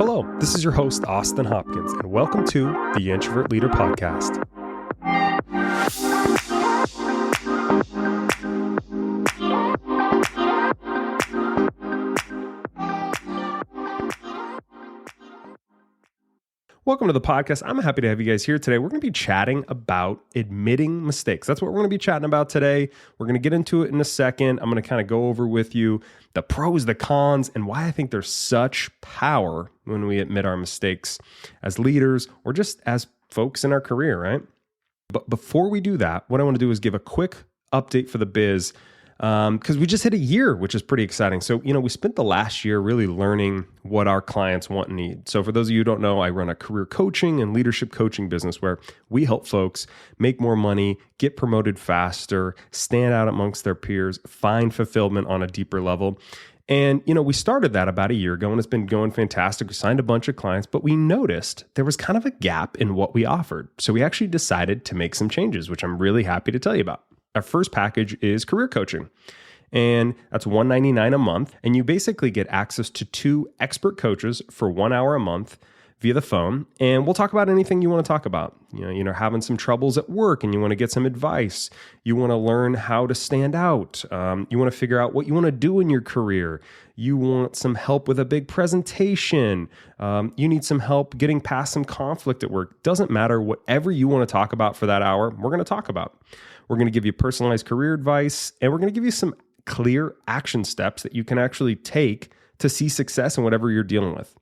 Hello, this is your host, Austin Hopkins, and welcome to the Introvert Leader Podcast. Welcome to the podcast. I'm happy to have you guys here today. We're going to be chatting about admitting mistakes. That's what we're going to be chatting about today. We're going to get into it in a second. I'm going to kind of go over with you the pros, the cons, and why I think there's such power when we admit our mistakes as leaders or just as folks in our career, right? But before we do that, what I want to do is give a quick update for the biz because we just hit a year, which is pretty exciting. So, we spent the last year really learning what our clients want and need. So for those of you who don't know, I run a career coaching and leadership coaching business where we help folks make more money, get promoted faster, stand out amongst their peers, find fulfillment on a deeper level. And, we started that about a year ago and it's been going fantastic. We signed a bunch of clients, but we noticed there was kind of a gap in what we offered. So we actually decided to make some changes, which I'm really happy to tell you about. Our first package is career coaching, and that's $199 a month. And you basically get access to 2 expert coaches for 1 hour a month via the phone. And we'll talk about anything you want to talk about. You're having some troubles at work and you want to get some advice. You want to learn how to stand out. You want to figure out what you want to do in your career. You want some help with a big presentation. You need some help getting past some conflict at work. Doesn't matter, whatever you want to talk about for that hour, we're going to talk about. We're going to give you personalized career advice, and we're going to give you some clear action steps that you can actually take to see success in whatever you're dealing with.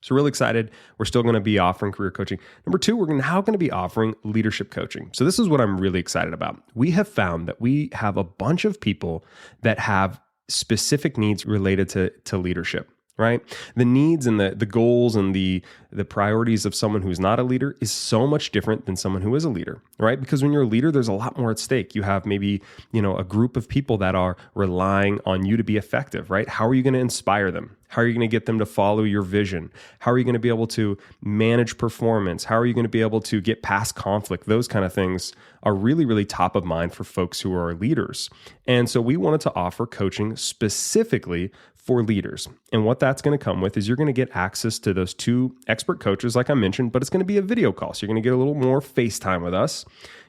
So really excited. We're still going to be offering career coaching. Number 2, we're now going to be offering leadership coaching. So this is what I'm really excited about. We have found that we have a bunch of people that have specific needs related to leadership. Right? The needs and the goals and the priorities of someone who's not a leader is so much different than someone who is a leader, right? Because when you're a leader, there's a lot more at stake. You have maybe, a group of people that are relying on you to be effective, right? How are you going to inspire them? How are you going to get them to follow your vision? How are you going to be able to manage performance? How are you going to be able to get past conflict? Those kind of things are really, really top of mind for folks who are leaders. And so we wanted to offer coaching specifically for leaders. And what that's going to come with is you're going to get access to those 2 expert coaches, like I mentioned, but it's going to be a video call. So you're going to get a little more FaceTime with us.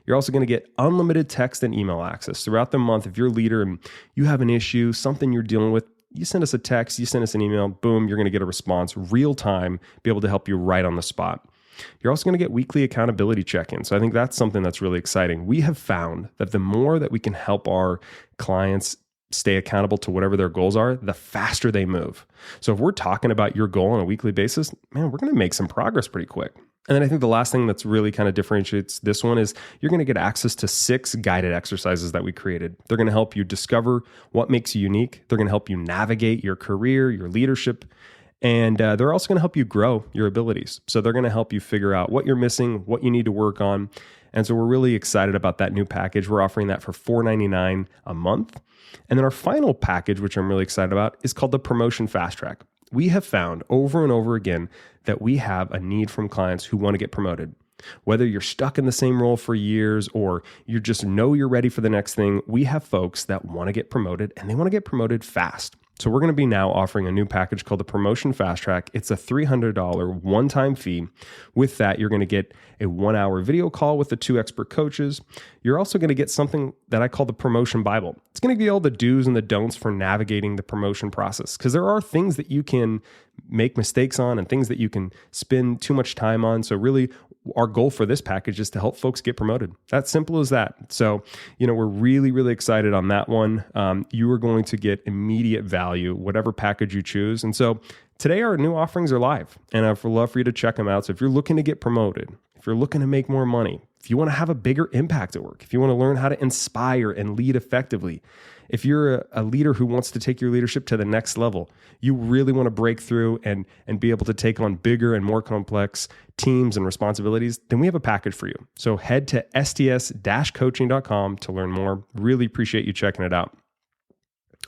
You're also going to get unlimited text and email access throughout the month. If you're a leader and you have an issue, something you're dealing with, you send us a text, you send us an email, boom, you're going to get a response real time, be able to help you right on the spot. You're also going to get weekly accountability check-ins. So I think that's something that's really exciting. We have found that the more that we can help our clients stay accountable to whatever their goals are, the faster they move. So if we're talking about your goal on a weekly basis, man, we're going to make some progress pretty quick. And then I think the last thing that's really kind of differentiates this one is you're going to get access to 6 guided exercises that we created. They're going to help you discover what makes you unique. They're going to help you navigate your career, your leadership, and they're also going to help you grow your abilities. So they're going to help you figure out what you're missing, what you need to work on. And so we're really excited about that new package. We're offering that for $499 a month. And then our final package, which I'm really excited about, is called the Promotion Fast Track. We have found over and over again that we have a need from clients who want to get promoted. Whether you're stuck in the same role for years or you just know you're ready for the next thing, we have folks that want to get promoted and they want to get promoted fast. So we're going to be now offering a new package called the Promotion Fast Track. It's a $300 one-time fee. With that, you're going to get a 1-hour video call with the 2 expert coaches. You're also going to get something that I call the Promotion Bible. It's going to give you all the do's and the don'ts for navigating the promotion process, because there are things that you can make mistakes on and things that you can spend too much time on. So really, our goal for this package is to help folks get promoted. That's simple as that. So, we're really, really excited on that one. You are going to get immediate value, whatever package you choose. And so today our new offerings are live and I'd love for you to check them out. So if you're looking to get promoted, if you're looking to make more money, if you want to have a bigger impact at work, if you want to learn how to inspire and lead effectively, if you're a leader who wants to take your leadership to the next level, you really want to break through and be able to take on bigger and more complex teams and responsibilities, then we have a package for you. So head to sts-coaching.com to learn more. Really appreciate you checking it out.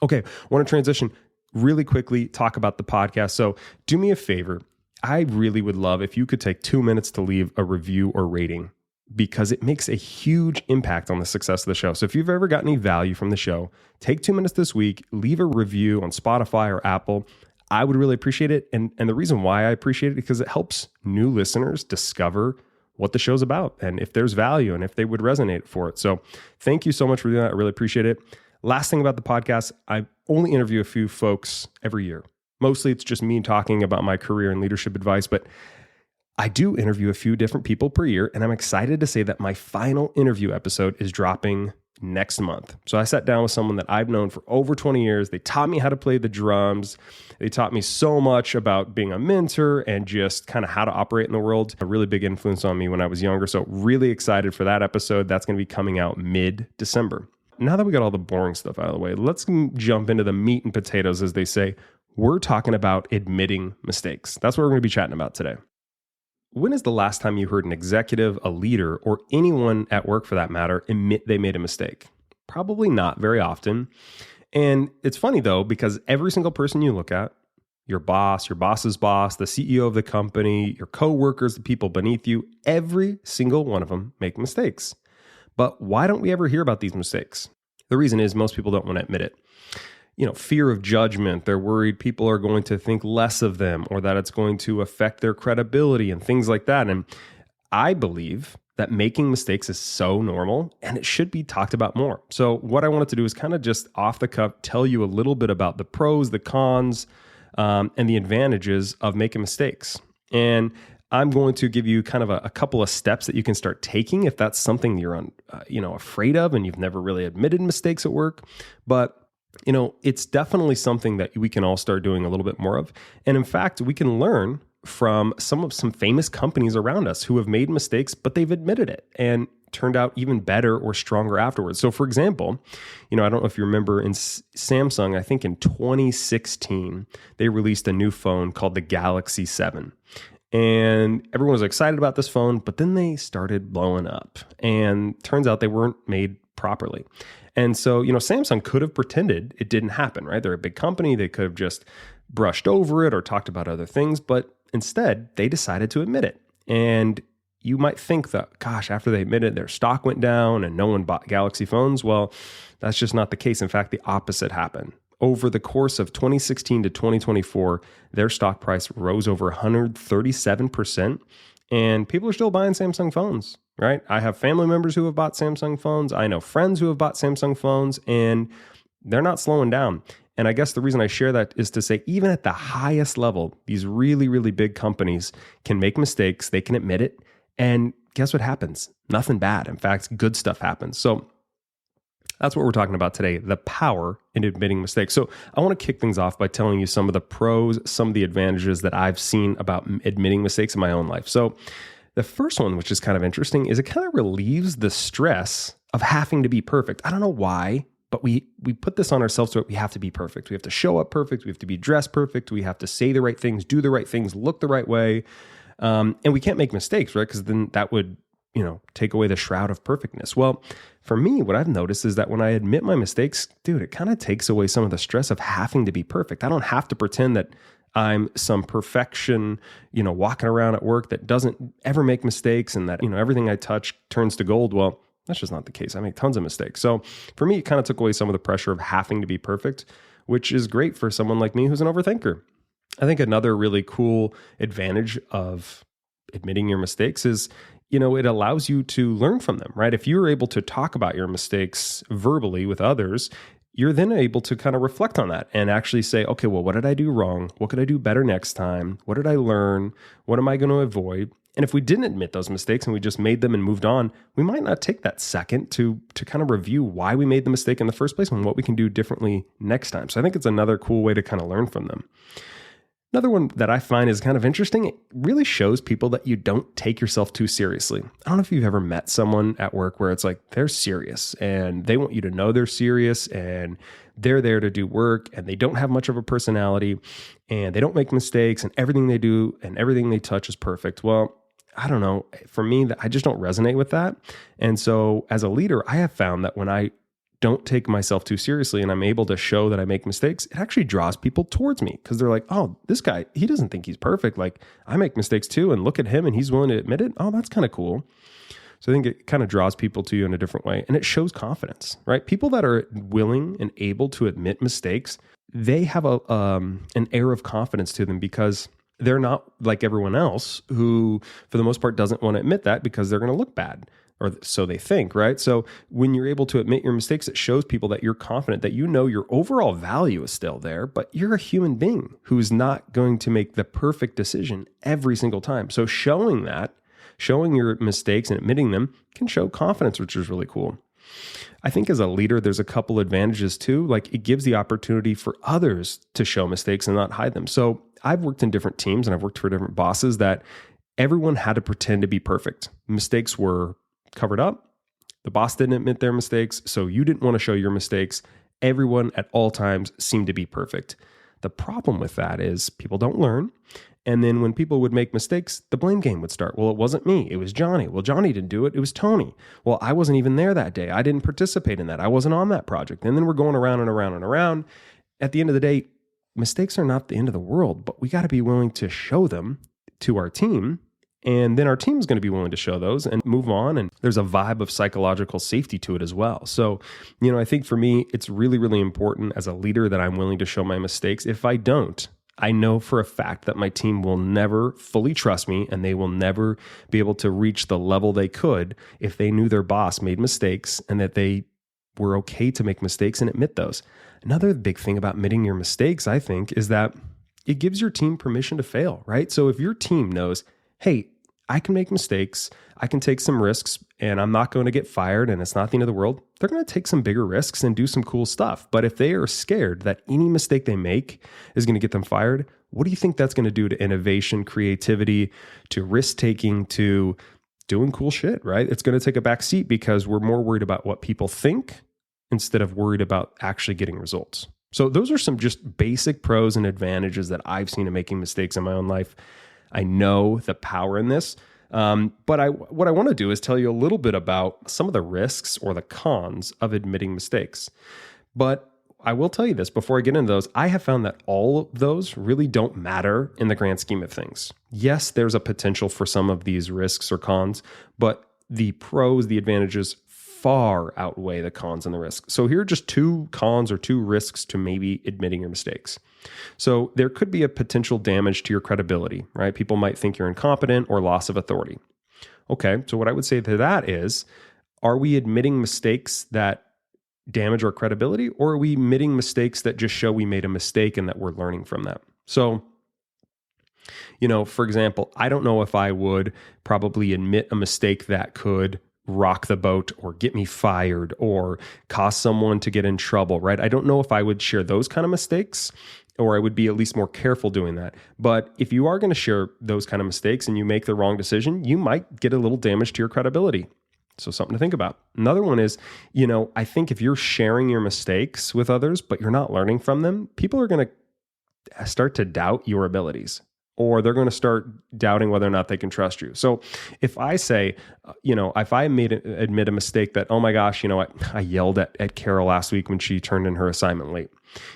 Okay, want to transition really quickly, talk about the podcast. So do me a favor. I really would love if you could take 2 minutes to leave a review or rating, because it makes a huge impact on the success of the show. So if you've ever got any value from the show, take 2 minutes this week, leave a review on Spotify or Apple. I would really appreciate it. And the reason why I appreciate it, because it helps new listeners discover what the show's about and if there's value and if they would resonate for it. So thank you so much for doing that. I really appreciate it. Last thing about the podcast, I only interview a few folks every year. Mostly it's just me talking about my career and leadership advice, but I do interview a few different people per year, and I'm excited to say that my final interview episode is dropping next month. So I sat down with someone that I've known for over 20 years. They taught me how to play the drums. They taught me so much about being a mentor and just kind of how to operate in the world. A really big influence on me when I was younger. So really excited for that episode. That's going to be coming out mid-December. Now that we got all the boring stuff out of the way, let's jump into the meat and potatoes, as they say. We're talking about admitting mistakes. That's what we're going to be chatting about today. When is the last time you heard an executive, a leader, or anyone at work for that matter admit they made a mistake? Probably not very often. And it's funny though, because every single person you look at, your boss, your boss's boss, the CEO of the company, your coworkers, the people beneath you, every single one of them make mistakes. But why don't we ever hear about these mistakes? The reason is most people don't want to admit it. Fear of judgment. They're worried people are going to think less of them or that it's going to affect their credibility and things like that. And I believe that making mistakes is so normal and it should be talked about more. So what I wanted to do is kind of just off the cuff tell you a little bit about the pros, the cons, and the advantages of making mistakes. And I'm going to give you kind of a couple of steps that you can start taking if that's something you're afraid of and you've never really admitted mistakes at work. But it's definitely something that we can all start doing a little bit more of. And in fact, we can learn from some famous companies around us who have made mistakes, but they've admitted it and turned out even better or stronger afterwards. So for example, I don't know if you remember in Samsung, I think in 2016, they released a new phone called the Galaxy 7. And everyone was excited about this phone, but then they started blowing up. And turns out they weren't made properly. And so, Samsung could have pretended it didn't happen, right? They're a big company. They could have just brushed over it or talked about other things, but instead they decided to admit it. And you might think that, gosh, after they admitted their stock went down and no one bought Galaxy phones. Well, that's just not the case. In fact, the opposite happened. Over the course of 2016 to 2024, their stock price rose over 137%, and people are still buying Samsung phones. Right? I have family members who have bought Samsung phones. I know friends who have bought Samsung phones, and they're not slowing down. And I guess the reason I share that is to say, even at the highest level, these really, really big companies can make mistakes. They can admit it. And guess what happens? Nothing bad. In fact, good stuff happens. So that's what we're talking about today, the power in admitting mistakes. So I want to kick things off by telling you some of the pros, some of the advantages that I've seen about admitting mistakes in my own life. So the first one, which is kind of interesting, is it kind of relieves the stress of having to be perfect. I don't know why, but we put this on ourselves so we have to be perfect. We have to show up perfect. We have to be dressed perfect. We have to say the right things, do the right things, look the right way. And we can't make mistakes, right? Because then that would, take away the shroud of perfectness. Well, for me, what I've noticed is that when I admit my mistakes, dude, it kind of takes away some of the stress of having to be perfect. I don't have to pretend that I'm some perfection, walking around at work that doesn't ever make mistakes and that, everything I touch turns to gold. Well, that's just not the case. I make tons of mistakes. So for me, it kind of took away some of the pressure of having to be perfect, which is great for someone like me who's an overthinker. I think another really cool advantage of admitting your mistakes is, it allows you to learn from them, right? If you're able to talk about your mistakes verbally with others, you're then able to kind of reflect on that and actually say, okay, well, what did I do wrong? What could I do better next time? What did I learn? What am I going to avoid? And if we didn't admit those mistakes and we just made them and moved on, we might not take that second to kind of review why we made the mistake in the first place and what we can do differently next time. So I think it's another cool way to kind of learn from them. Another one that I find is kind of interesting. It really shows people that you don't take yourself too seriously. I don't know if you've ever met someone at work where it's like they're serious and they want you to know they're serious and they're there to do work and they don't have much of a personality and they don't make mistakes and everything they do and everything they touch is perfect. Well, I don't know. For me, I just don't resonate with that. And so as a leader, I have found that when I don't take myself too seriously and I'm able to show that I make mistakes, it actually draws people towards me because they're like, oh, this guy, he doesn't think he's perfect. Like I make mistakes too. And look at him and he's willing to admit it. Oh, that's kind of cool. So I think it kind of draws people to you in a different way and it shows confidence, right? People that are willing and able to admit mistakes they have an air of confidence to them because they're not like everyone else who, for the most part, doesn't want to admit that because they're going to look bad, or so they think, right? So when you're able to admit your mistakes, it shows people that you're confident, that you know your overall value is still there, but you're a human being who's not going to make the perfect decision every single time. So showing your mistakes and admitting them can show confidence, which is really cool. I think as a leader, there's a couple advantages too. Like it gives the opportunity for others to show mistakes and not hide them. So I've worked in different teams and I've worked for different bosses that everyone had to pretend to be perfect. Mistakes were covered up. The boss didn't admit their mistakes, so you didn't want to show your mistakes. Everyone at all times seemed to be perfect. The problem with that is people don't learn. And then when people would make mistakes, the blame game would start. Well, it wasn't me. It was Johnny. Well, Johnny didn't do it. It was Tony. Well, I wasn't even there that day. I didn't participate in that. I wasn't on that project. And then we're going around and around and around. At the end of the day, mistakes are not the end of the world, but we got to be willing to show them to our team. And then our team's going to be willing to show those and move on. And there's a vibe of psychological safety to it as well. So, I think for me, it's really, really important as a leader that I'm willing to show my mistakes. If I don't, I know for a fact that my team will never fully trust me and they will never be able to reach the level they could if they knew their boss made mistakes and that they were okay to make mistakes and admit those. Another big thing about admitting your mistakes, I think, is that it gives your team permission to fail, right? So if your team knows, hey, I can make mistakes, I can take some risks, and I'm not going to get fired, and it's not the end of the world, they're going to take some bigger risks and do some cool stuff. But if they are scared that any mistake they make is going to get them fired, what do you think that's going to do to innovation, creativity, to risk-taking, to doing cool shit, right? It's going to take a back seat because we're more worried about what people think instead of worried about actually getting results. So those are some just basic pros and advantages that I've seen in making mistakes in my own life. I know the power in this, but what I want to do is tell you a little bit about some of the risks or the cons of admitting mistakes. But I will tell you this before I get into those, I have found that all of those really don't matter in the grand scheme of things. Yes, there's a potential for some of these risks or cons, but the pros, the advantages far outweigh the cons and the risks. So here are just two cons or two risks to maybe admitting your mistakes. So there could be a potential damage to your credibility, right? People might think you're incompetent or loss of authority. Okay, so what I would say to that is, are we admitting mistakes that damage our credibility, or are we admitting mistakes that just show we made a mistake and that we're learning from that? So, for example, I don't know if I would probably admit a mistake that could rock the boat or get me fired or cause someone to get in trouble, right? I don't know if I would share those kind of mistakes, or I would be at least more careful doing that. But if you are going to share those kind of mistakes and you make the wrong decision, you might get a little damage to your credibility. So something to think about. Another one is, I think if you're sharing your mistakes with others, but you're not learning from them, people are going to start to doubt your abilities, or they're going to start doubting whether or not they can trust you. So if I say, if I admit a mistake that, oh my gosh, I yelled at Carol last week when she turned in her assignment late.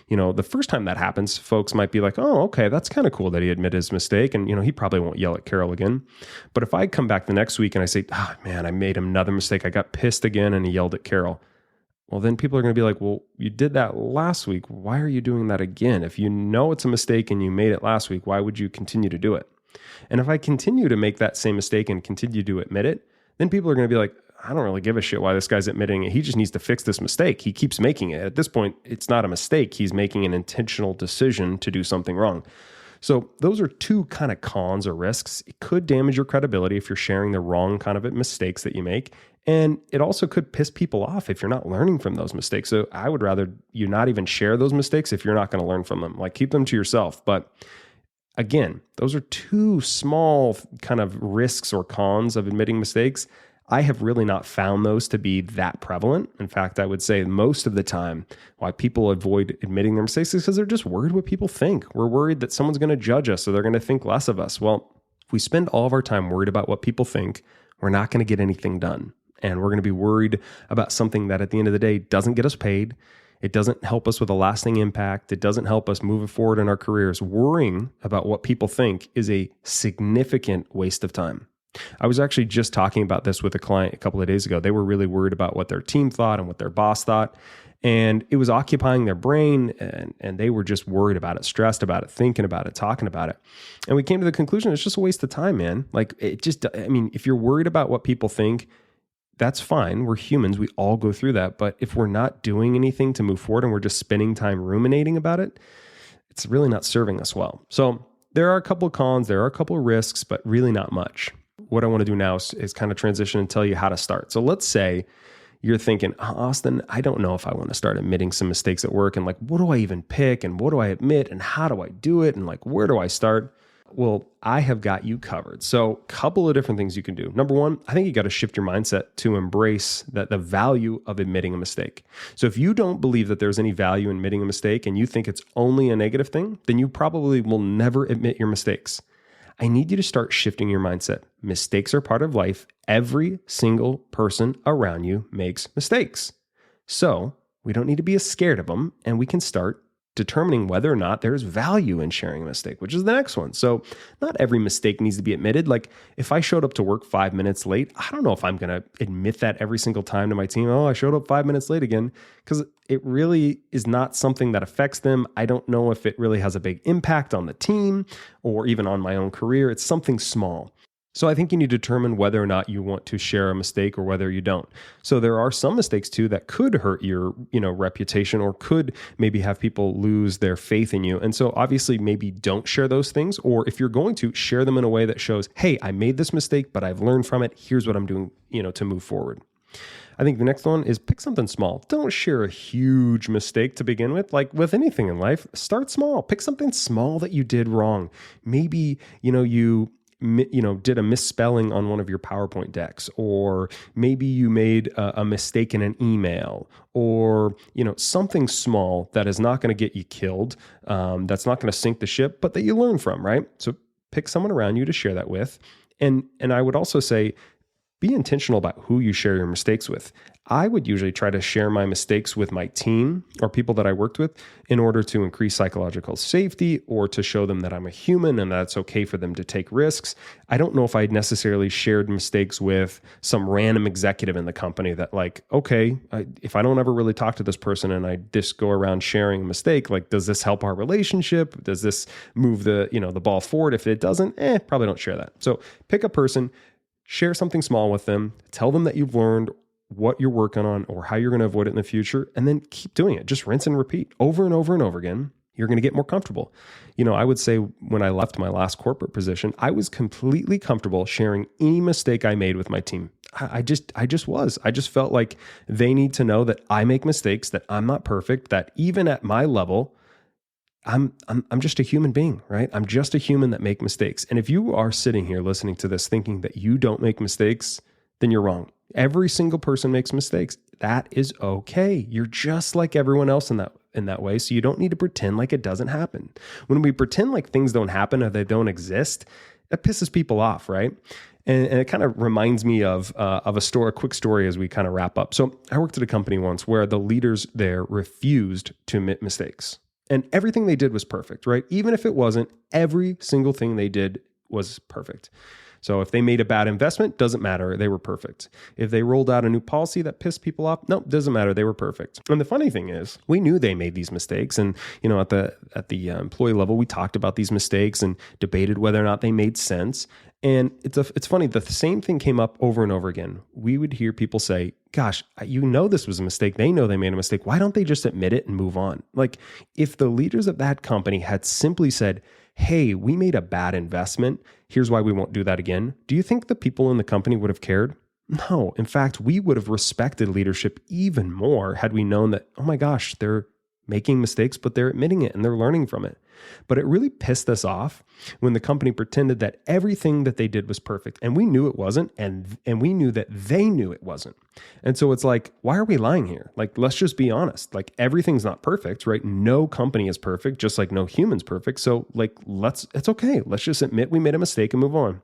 The first time that happens, folks might be like, oh, okay, that's kind of cool that he admitted his mistake. And, he probably won't yell at Carol again. But if I come back the next week and I say, man, I made another mistake. I got pissed again and he yelled at Carol. Well, then people are going to be like, well, you did that last week. Why are you doing that again? If you know it's a mistake and you made it last week, why would you continue to do it? And if I continue to make that same mistake and continue to admit it, then people are going to be like, I don't really give a shit why this guy's admitting it. He just needs to fix this mistake. He keeps making it. At this point, it's not a mistake. He's making an intentional decision to do something wrong. So those are two kind of cons or risks. It could damage your credibility if you're sharing the wrong kind of mistakes that you make. And it also could piss people off if you're not learning from those mistakes. So I would rather you not even share those mistakes if you're not going to learn from them. Like, keep them to yourself. But again, those are two small kind of risks or cons of admitting mistakes. I have really not found those to be that prevalent. In fact, I would say most of the time why people avoid admitting their mistakes is because they're just worried what people think. We're worried that someone's going to judge us, or they're going to think less of us. Well, if we spend all of our time worried about what people think, we're not going to get anything done. And we're going to be worried about something that at the end of the day doesn't get us paid. It doesn't help us with a lasting impact. It doesn't help us moving forward in our careers. Worrying about what people think is a significant waste of time. I was actually just talking about this with a client a couple of days ago. They were really worried about what their team thought and what their boss thought. And it was occupying their brain, and they were just worried about it, stressed about it, thinking about it, talking about it. And we came to the conclusion it's just a waste of time, man. Like if you're worried about what people think, that's fine. We're humans. We all go through that. But if we're not doing anything to move forward and we're just spending time ruminating about it, it's really not serving us well. So there are a couple of cons, there are a couple of risks, but really not much. What I want to do now is kind of transition and tell you how to start. So let's say you're thinking, Austin, I don't know if I want to start admitting some mistakes at work, and like, what do I even pick, and what do I admit, and how do I do it, and like, where do I start? Well, I have got you covered. So a couple of different things you can do. Number one, I think you got to shift your mindset to embrace the value of admitting a mistake. So if you don't believe that there's any value in admitting a mistake and you think it's only a negative thing, then you probably will never admit your mistakes. I need you to start shifting your mindset. Mistakes are part of life. Every single person around you makes mistakes. So we don't need to be as scared of them, and we can start determining whether or not there's value in sharing a mistake, which is the next one. So not every mistake needs to be admitted. Like if I showed up to work 5 minutes late, I don't know if I'm going to admit that every single time to my team. Oh, I showed up 5 minutes late again, because it really is not something that affects them. I don't know if it really has a big impact on the team or even on my own career. It's something small. So I think you need to determine whether or not you want to share a mistake or whether you don't. So there are some mistakes too that could hurt your, reputation, or could maybe have people lose their faith in you. And so obviously maybe don't share those things, or if you're going to, share them in a way that shows, hey, I made this mistake, but I've learned from it. Here's what I'm doing, to move forward. I think the next one is pick something small. Don't share a huge mistake to begin with. Like with anything in life, start small. Pick something small that you did wrong. Maybe, you did a misspelling on one of your PowerPoint decks, or maybe you made a mistake in an email, or, something small that is not going to get you killed, that's not going to sink the ship, but that you learn from, right? So pick someone around you to share that with. And I would also say, be intentional about who you share your mistakes with. I would usually try to share my mistakes with my team or people that I worked with in order to increase psychological safety, or to show them that I'm a human and that it's okay for them to take risks. I don't know if I'd necessarily shared mistakes with some random executive in the company that if I don't ever really talk to this person and I just go around sharing a mistake, like, does this help our relationship? Does this move the ball forward? If it doesn't, probably don't share that. So pick a person, share something small with them, tell them that you've learned what you're working on or how you're going to avoid it in the future, and then keep doing it. Just rinse and repeat over and over and over again. You're going to get more comfortable. I would say when I left my last corporate position, I was completely comfortable sharing any mistake I made with my team. I just was. I just felt like they need to know that I make mistakes, that I'm not perfect, that even at my level, I'm just a human being, right? I'm just a human that make mistakes. And if you are sitting here listening to this thinking that you don't make mistakes, then you're wrong. Every single person makes mistakes. That is okay. You're just like everyone else in that way. So you don't need to pretend like it doesn't happen. When we pretend like things don't happen or they don't exist, that pisses people off, right? And it kind of reminds me of a quick story as we kind of wrap up. So I worked at a company once where the leaders there refused to admit mistakes. And everything they did was perfect, right? Even if it wasn't, every single thing they did was perfect. So if they made a bad investment, doesn't matter. They were perfect. If they rolled out a new policy that pissed people off, no, doesn't matter. They were perfect. And the funny thing is, we knew they made these mistakes. And, at the employee level, we talked about these mistakes and debated whether or not they made sense. And it's funny, the same thing came up over and over again. We would hear people say, gosh, this was a mistake. They know they made a mistake. Why don't they just admit it and move on? Like, if the leaders of that company had simply said, hey, we made a bad investment, here's why we won't do that again, do you think the people in the company would have cared? No. In fact, we would have respected leadership even more had we known that, oh my gosh, they're making mistakes, but they're admitting it and they're learning from it. But it really pissed us off when the company pretended that everything that they did was perfect. And we knew it wasn't. And we knew that they knew it wasn't. And so it's like, why are we lying here? Like, let's just be honest. Like, everything's not perfect, right? No company is perfect, just like no human's perfect. So like, it's okay. Let's just admit we made a mistake and move on.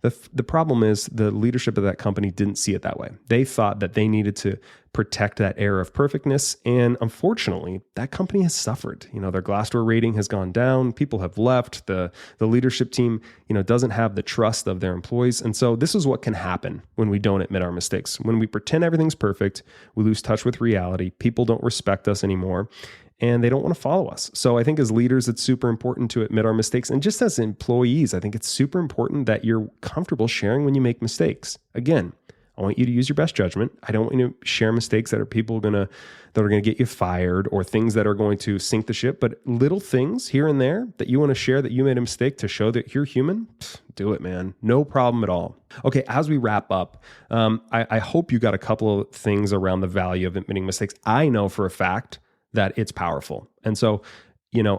The problem is the leadership of that company didn't see it that way. They thought that they needed to protect that air of perfectness. And unfortunately, that company has suffered. Their Glassdoor rating has gone down. People have left. The leadership team, doesn't have the trust of their employees. And so this is what can happen when we don't admit our mistakes. When we pretend everything's perfect, we lose touch with reality. People don't respect us anymore, and they don't want to follow us. So I think as leaders, it's super important to admit our mistakes. And just as employees, I think it's super important that you're comfortable sharing when you make mistakes. Again, I want you to use your best judgment. I don't want you to share mistakes that are going to get you fired, or things that are going to sink the ship. But little things here and there that you want to share that you made a mistake to show that you're human, do it, man. No problem at all. Okay, as we wrap up, I hope you got a couple of things around the value of admitting mistakes. I know for a fact that it's powerful. And so,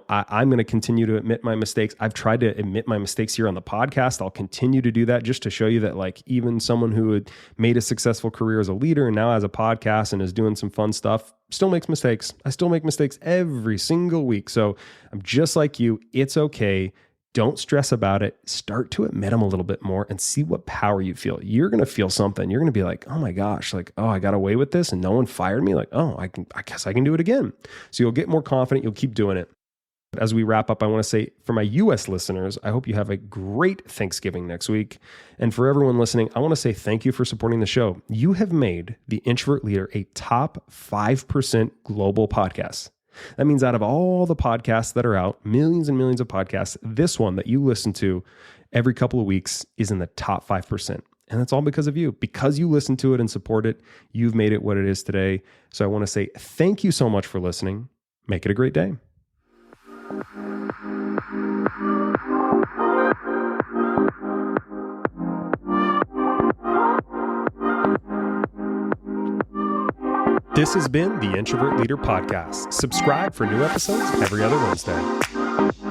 I'm going to continue to admit my mistakes. I've tried to admit my mistakes here on the podcast. I'll continue to do that just to show you that, like, even someone who had made a successful career as a leader and now has a podcast and is doing some fun stuff still makes mistakes. I still make mistakes every single week. So I'm just like you. It's okay. Don't stress about it. Start to admit them a little bit more and see what power you feel. You're going to feel something. You're going to be like, oh my gosh, like, oh, I got away with this and no one fired me. Like, oh, I guess I can do it again. So you'll get more confident. You'll keep doing it. As we wrap up, I want to say, for my US listeners, I hope you have a great Thanksgiving next week. And for everyone listening, I want to say thank you for supporting the show. You have made The Introvert Leader a top 5% global podcast. That means out of all the podcasts that are out, millions and millions of podcasts, this one that you listen to every couple of weeks is in the top 5%. And that's all because of you. Because you listen to it and support it, you've made it what it is today. So I want to say thank you so much for listening. Make it a great day. This has been the Introvert Leader Podcast. Subscribe for new episodes every other Wednesday.